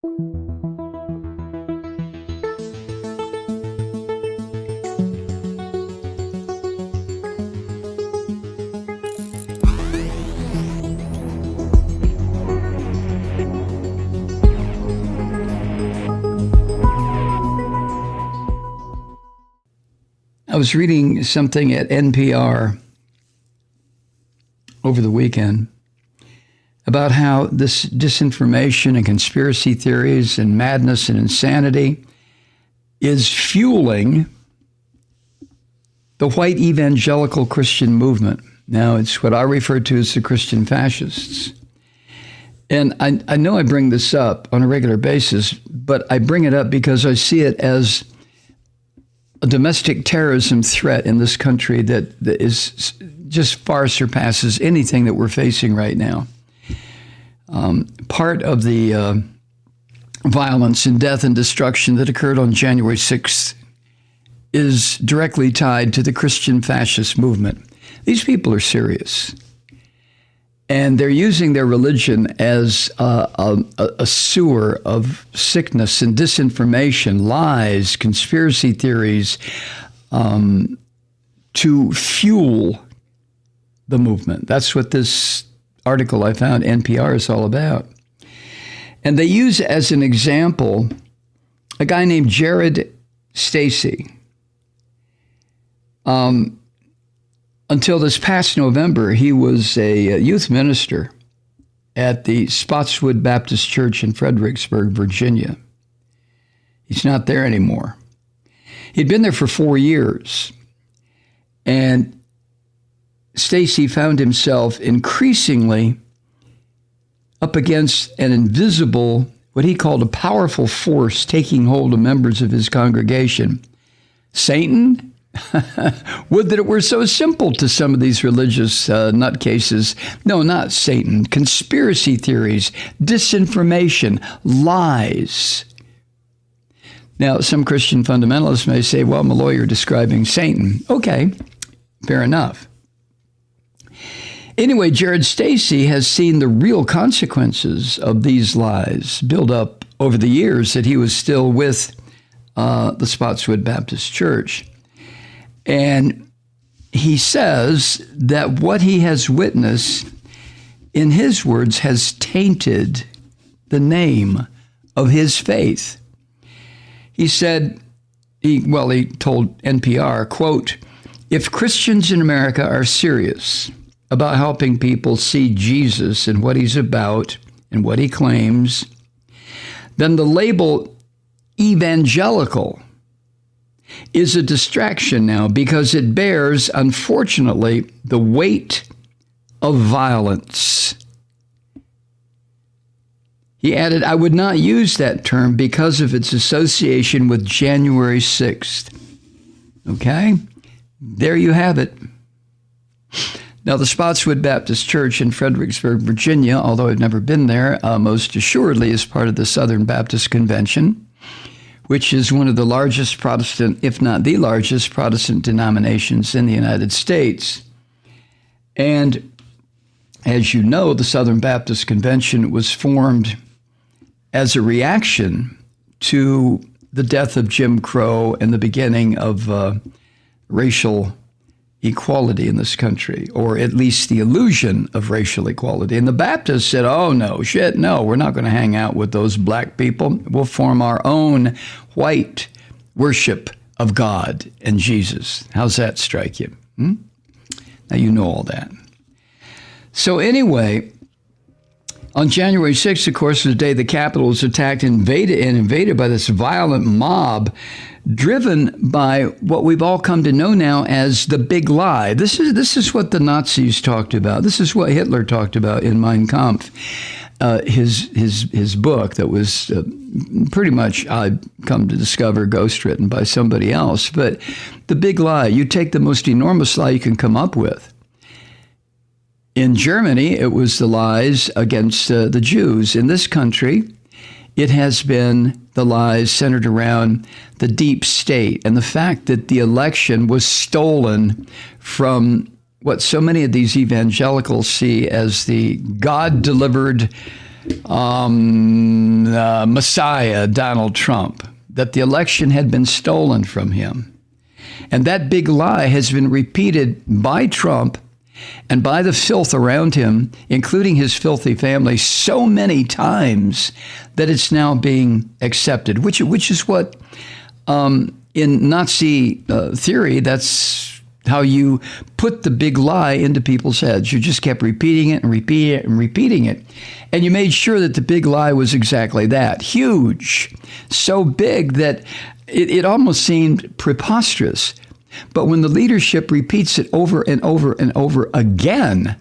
I was reading something at NPR over the weekend about how this disinformation and conspiracy theories and madness and insanity is fueling the white evangelical Christian movement. Now, it's what I refer to as the Christian fascists. And I know I bring this up on a regular basis, but I bring it up because I see it as a domestic terrorism threat in this country that is just far surpasses anything that we're facing right now. Part of the violence and death and destruction that occurred on January 6th is directly tied to the Christian fascist movement. These people are serious. And they're using their religion as a sewer of sickness and disinformation, lies, conspiracy theories, to fuel the movement. That's what this article I found, NPR, is all about. And they use as an example a guy named Jared Stacy. Until this past November, he was a youth minister at the Spotswood Baptist Church in Fredericksburg, Virginia. He's not there anymore. He'd been there for 4 years, and Stacy found himself increasingly up against an invisible, what he called a powerful force taking hold of members of his congregation. Satan? Would that it were so simple to some of these religious nutcases. No, not Satan. Conspiracy theories, disinformation, lies. Now, some Christian fundamentalists may say, well, Malloy, you're describing Satan. Okay, fair enough. Anyway, Jared Stacy has seen the real consequences of these lies build up over the years that he was still with the Spotswood Baptist Church. And he says that what he has witnessed, in his words, has tainted the name of his faith. He said, he told NPR, quote, "If Christians in America are serious about helping people see Jesus and what he's about and what he claims, then the label evangelical is a distraction now because it bears, unfortunately, the weight of violence." He added, "I would not use that term because of its association with January 6th. Okay? There you have it. Now, the Spotswood Baptist Church in Fredericksburg, Virginia, although I've never been there, most assuredly is part of the Southern Baptist Convention, which is one of the largest Protestant, if not the largest Protestant denominations in the United States. And as you know, the Southern Baptist Convention was formed as a reaction to the death of Jim Crow and the beginning of racial equality in this country, or at least the illusion of racial equality. And the Baptists said, oh, no, we're not going to hang out with those black people. We'll form our own white worship of God and Jesus. How's that strike you? Now, you know all that. So anyway, on January 6th, of course, was the day the Capitol was attacked and invaded by this violent mob driven by what we've all come to know now as the big lie. This is what the Nazis talked about. This is what Hitler talked about in Mein Kampf, his book that was pretty much, I've come to discover, ghostwritten by somebody else. But the big lie, you take the most enormous lie you can come up with. In Germany, it was the lies against the Jews. In this country, it has been the lies centered around the deep state and the fact that the election was stolen from what so many of these evangelicals see as the God-delivered Messiah, Donald Trump, that the election had been stolen from him. And that big lie has been repeated by Trump and by the filth around him, including his filthy family, so many times that it's now being accepted, which is what in Nazi theory, that's how you put the big lie into people's heads. You just kept repeating it and repeating it and repeating it. And you made sure that the big lie was exactly that. Huge. So big that it almost seemed preposterous. But when the leadership repeats it over and over and over again,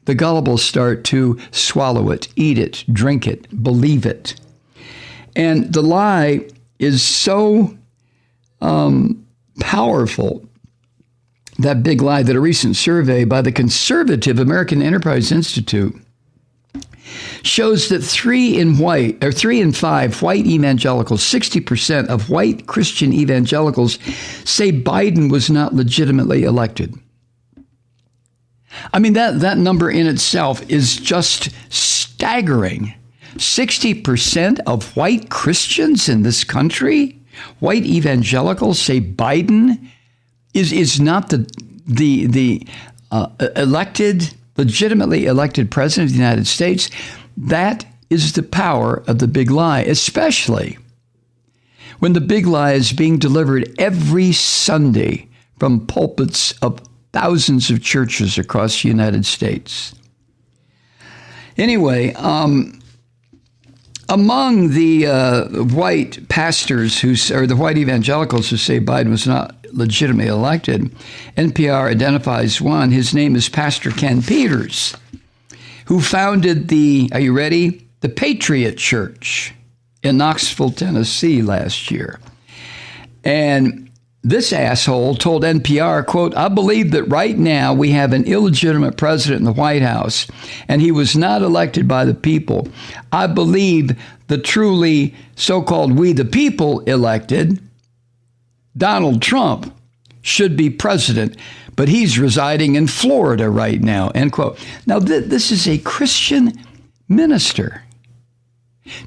the gullible start to swallow it, eat it, drink it, believe it. And the lie is so powerful, that big lie, that a recent survey by the conservative American Enterprise Institute shows that 3 in 5 white evangelicals, 60% of white Christian evangelicals, say Biden was not legitimately elected. I mean, that number in itself is just staggering. 60% of white Christians in this country, white evangelicals, say Biden is not the elected, legitimately elected president of the United States. That is the power of the big lie, especially when the big lie is being delivered every Sunday from pulpits of thousands of churches across the United States. Anyway, among the white pastors or the white evangelicals who say Biden was not legitimately elected, NPR identifies one. His name is Pastor Ken Peters, who founded are you ready? The Patriot Church in Knoxville, Tennessee last year. And this asshole told NPR, quote, "I believe that right now we have an illegitimate president in the White House, and he was not elected by the people. I believe the truly so-called we the people elected Donald Trump should be president, but he's residing in Florida right now," end quote. Now, this is a Christian minister.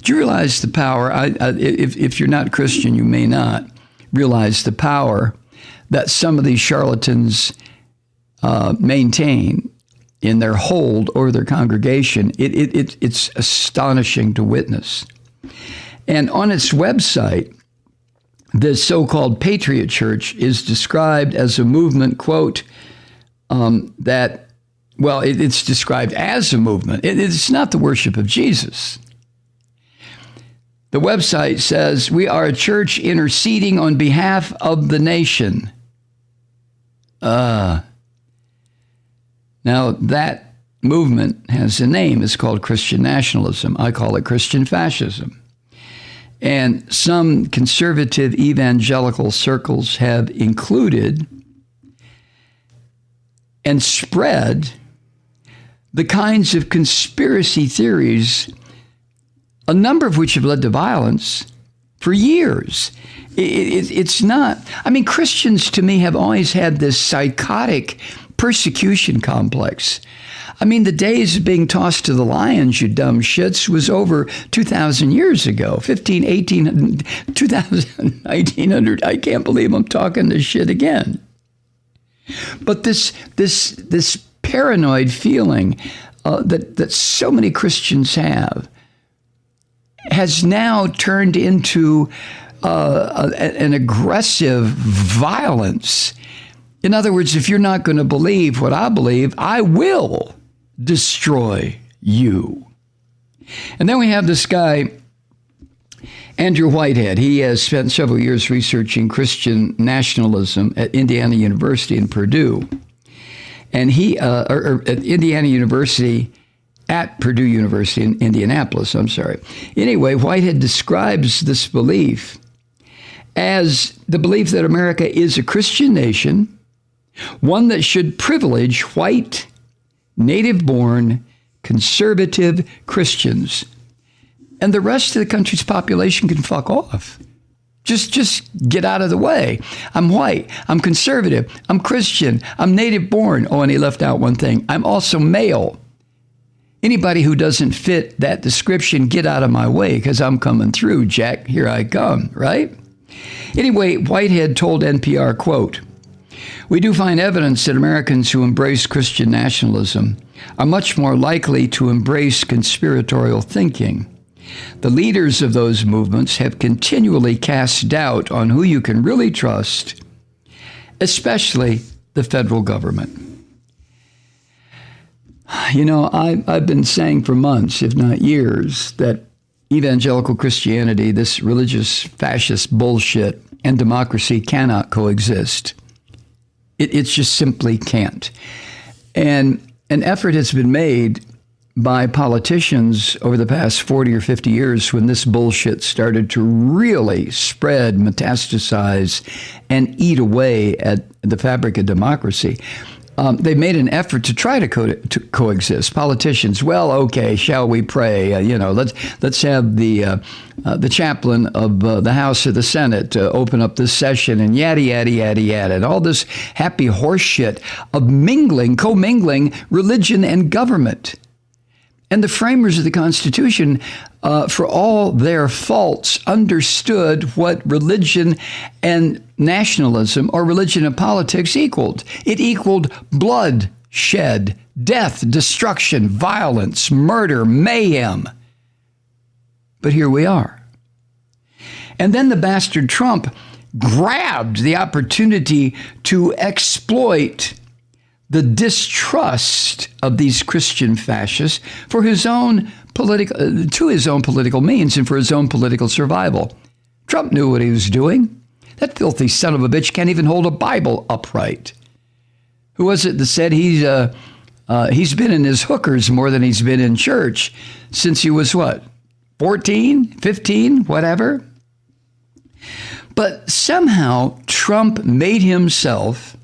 Do you realize the power? If you're not Christian, you may not realize the power that some of these charlatans maintain in their hold over their congregation. It's astonishing to witness. And on its website, the so-called Patriot Church is described as a movement, quote, it's described as a movement. It's not the worship of Jesus. The website says, "We are a church interceding on behalf of the nation." Now, that movement has a name. It's called Christian nationalism. I call it Christian fascism. And some conservative evangelical circles have included and spread the kinds of conspiracy theories, a number of which have led to violence for years. It's not, Christians to me have always had this psychotic persecution complex. The days of being tossed to the lions, you dumb shits, was over 2,000 years ago, 15, 18, 2000, 1900. I can't believe I'm talking this shit again. But this paranoid feeling that so many Christians have has now turned into an aggressive violence. In other words, if you're not going to believe what I believe, I will destroy you. And then we have this guy, Andrew Whitehead. He has spent several years researching Christian nationalism at Indiana University in Purdue. And at Indiana University, at Purdue University in Indianapolis, Anyway, Whitehead describes this belief as the belief that America is a Christian nation, one that should privilege white, native-born, conservative Christians. And the rest of the country's population can fuck off. Just get out of the way. I'm white. I'm conservative. I'm Christian. I'm native-born. Oh, and he left out one thing. I'm also male. Anybody who doesn't fit that description, get out of my way because I'm coming through, Jack. Here I come, right? Anyway, Whitehead told NPR, quote, "We do find evidence that Americans who embrace Christian nationalism are much more likely to embrace conspiratorial thinking. The leaders of those movements have continually cast doubt on who you can really trust, especially the federal government." You know, I've been saying for months, if not years, that evangelical Christianity, this religious fascist bullshit, and democracy cannot coexist. It just simply can't. And an effort has been made by politicians over the past 40 or 50 years when this bullshit started to really spread, metastasize, and eat away at the fabric of democracy. They made an effort to try to coexist. Politicians, well, okay, shall we pray? Let's have the chaplain of the House or the Senate open up this session, and yada yada yada yada, and all this happy horse shit of commingling religion and government. And the framers of the Constitution, for all their faults, understood what religion and nationalism, or religion and politics, equaled. It equaled bloodshed, death, destruction, violence, murder, mayhem. But here we are. And then the bastard Trump grabbed the opportunity to exploit the distrust of these Christian fascists for his own political means and for his own political survival. Trump knew what he was doing. That filthy son of a bitch can't even hold a Bible upright. Who was it that said he's been in his hookers more than he's been in church since he was what, 14, 15, whatever? But somehow Trump made himself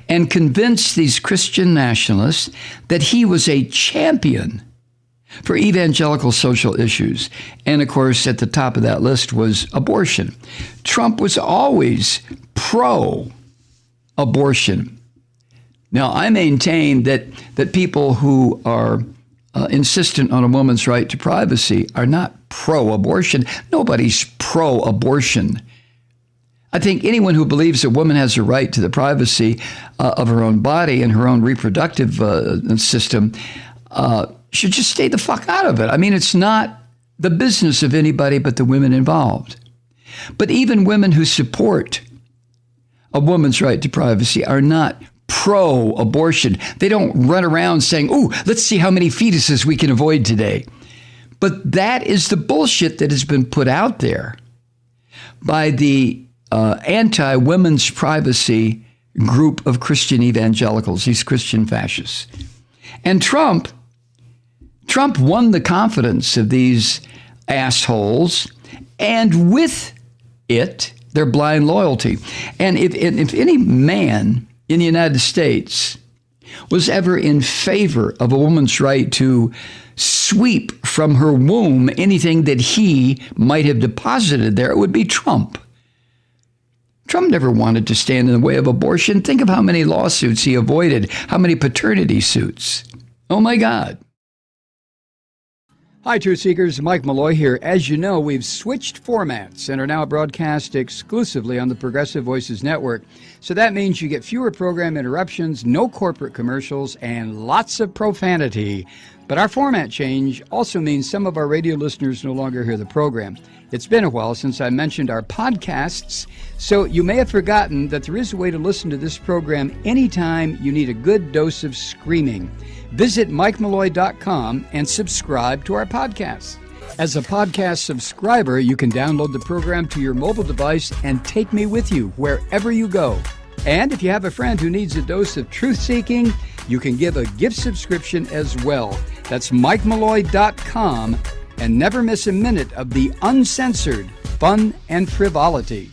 and convinced these Christian nationalists that he was a champion for evangelical social issues. And of course, at the top of that list was abortion. Trump was always pro-abortion. Now, I maintain that people who are insistent on a woman's right to privacy are not pro-abortion. Nobody's pro-abortion. I think anyone who believes a woman has a right to the privacy of her own body and her own reproductive system should just stay the fuck out of it. I mean, it's not the business of anybody but the women involved. But even women who support a woman's right to privacy are not pro-abortion. They don't run around saying, "Ooh, let's see how many fetuses we can avoid today." But that is the bullshit that has been put out there by the anti-women's privacy group of Christian evangelicals, these Christian fascists. And Trump won the confidence of these assholes, and with it, their blind loyalty. And if any man in the United States was ever in favor of a woman's right to sweep from her womb anything that he might have deposited there, it would be Trump. Trump never wanted to stand in the way of abortion. Think of how many lawsuits he avoided, how many paternity suits. Oh, my God. Hi, Truth Seekers. Mike Malloy here. As you know, we've switched formats and are now broadcast exclusively on the Progressive Voices Network. So that means you get fewer program interruptions, no corporate commercials, and lots of profanity. But our format change also means some of our radio listeners no longer hear the program. It's been a while since I mentioned our podcasts, so you may have forgotten that there is a way to listen to this program anytime you need a good dose of screaming. Visit MikeMalloy.com and subscribe to our podcast. As a podcast subscriber, you can download the program to your mobile device and take me with you wherever you go. And if you have a friend who needs a dose of truth-seeking, you can give a gift subscription as well. That's MikeMalloy.com, and never miss a minute of the uncensored fun and frivolity.